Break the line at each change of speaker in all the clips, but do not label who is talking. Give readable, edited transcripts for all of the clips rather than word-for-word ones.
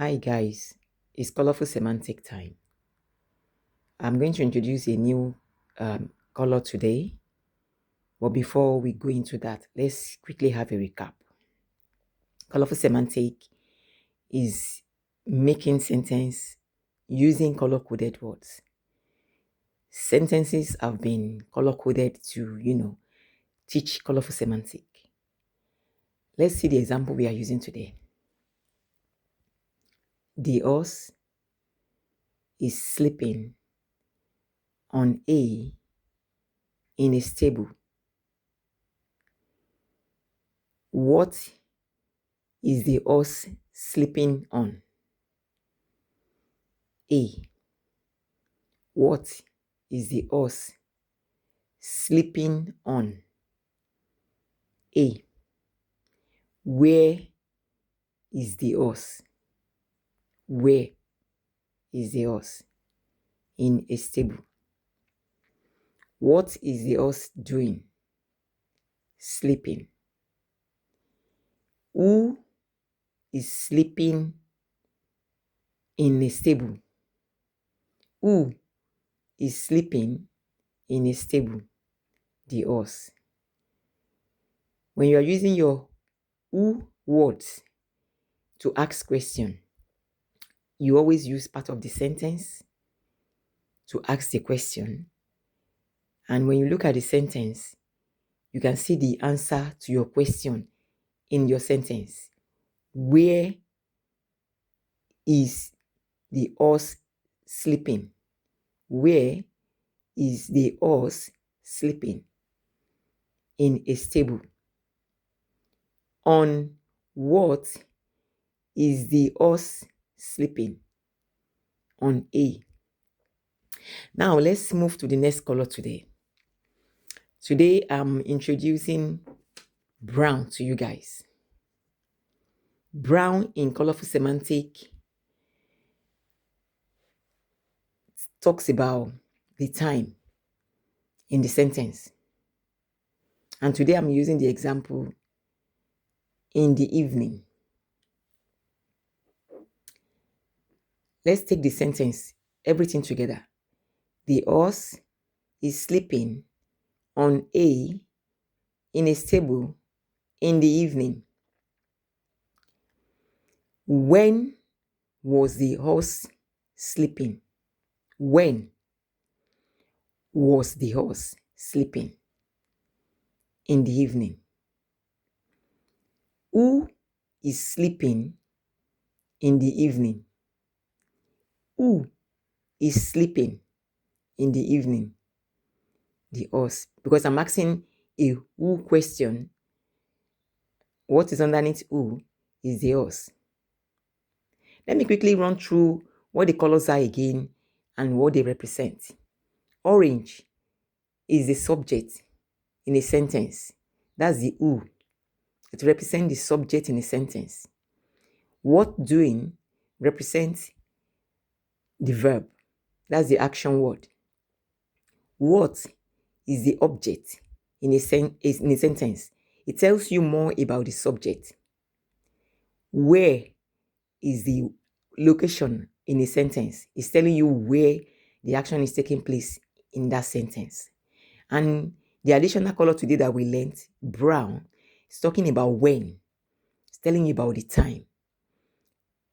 Hi guys, it's Colourful Semantic time. I'm going to introduce a new color today. But before we go into that, let's quickly have a recap. Colourful Semantic is making sentence using color-coded words. Sentences have been color-coded to, teach Colourful Semantic. Let's see the example we are using today. The horse is sleeping on A in a stable. What is the horse sleeping on? A. What is the horse sleeping on? A. Where is the horse? Where is the horse? In a stable. What is the horse doing? Sleeping. Who is sleeping in a stable? Who is sleeping in a stable? The horse. When you are using your who words to ask question, you always use part of the sentence to ask the question. And when you look at the sentence, you can see the answer to your question in your sentence. Where is the horse sleeping? Where is the horse sleeping? In a stable. On what is the horse sleeping? On A. Now let's move to the next color today. Today I'm introducing brown to you guys. Brown in Colourful Semantic talks about the time in the sentence. And today I'm using the example in the evening. Let's take the sentence, everything together. The horse is sleeping on A in a stable in the evening. When was the horse sleeping? When was the horse sleeping? In the evening. Who is sleeping in the evening? Who is sleeping in the evening? The horse. Because I'm asking a who question. What is underneath who is the horse. Let me quickly run through what the colors are again and what they represent. Orange is the subject in a sentence. That's the who. It represents the subject in a sentence. What doing represents the verb. That's the action word. What is the object in a sentence? It tells you more about the subject. Where is the location in a sentence? It's telling you where the action is taking place in that sentence. And the additional color today that we learned, brown, is talking about when. It's telling you about the time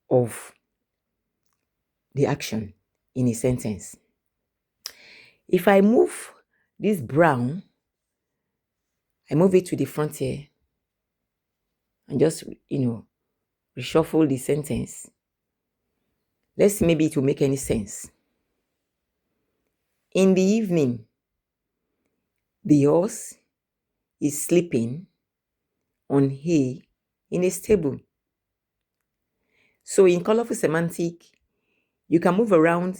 of the action in a sentence. If I move this brown, I move it to the front here and just, reshuffle the sentence. Let's see, maybe it will make any sense. In the evening, the horse is sleeping on hay in a stable. So in Colourful Semantic, you can move around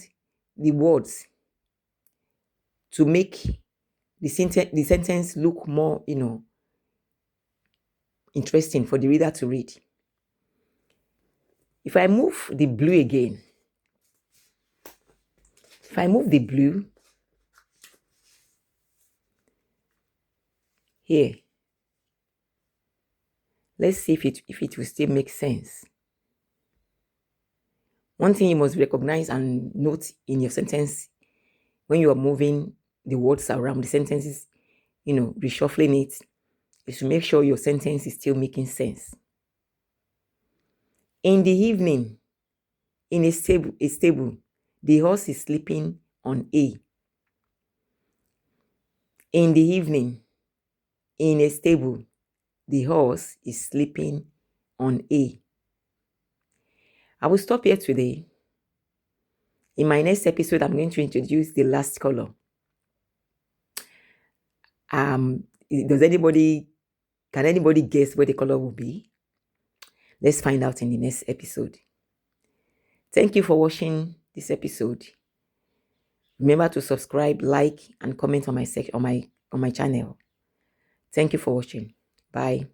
the words to make the sentence look more, interesting for the reader to read. If I move the blue again, here, let's see if it will still make sense. One thing you must recognize and note in your sentence when you are moving the words around, the sentences, reshuffling it, is to make sure your sentence is still making sense. In the evening, in a stable, the horse is sleeping on A. In the evening, in a stable, the horse is sleeping on A. I will stop here today. In my next episode, I'm going to introduce the last color. Can anybody guess what the color will be? Let's find out in the next episode. Thank you for watching this episode. Remember to subscribe, like, and comment on my channel. Thank you for watching. Bye.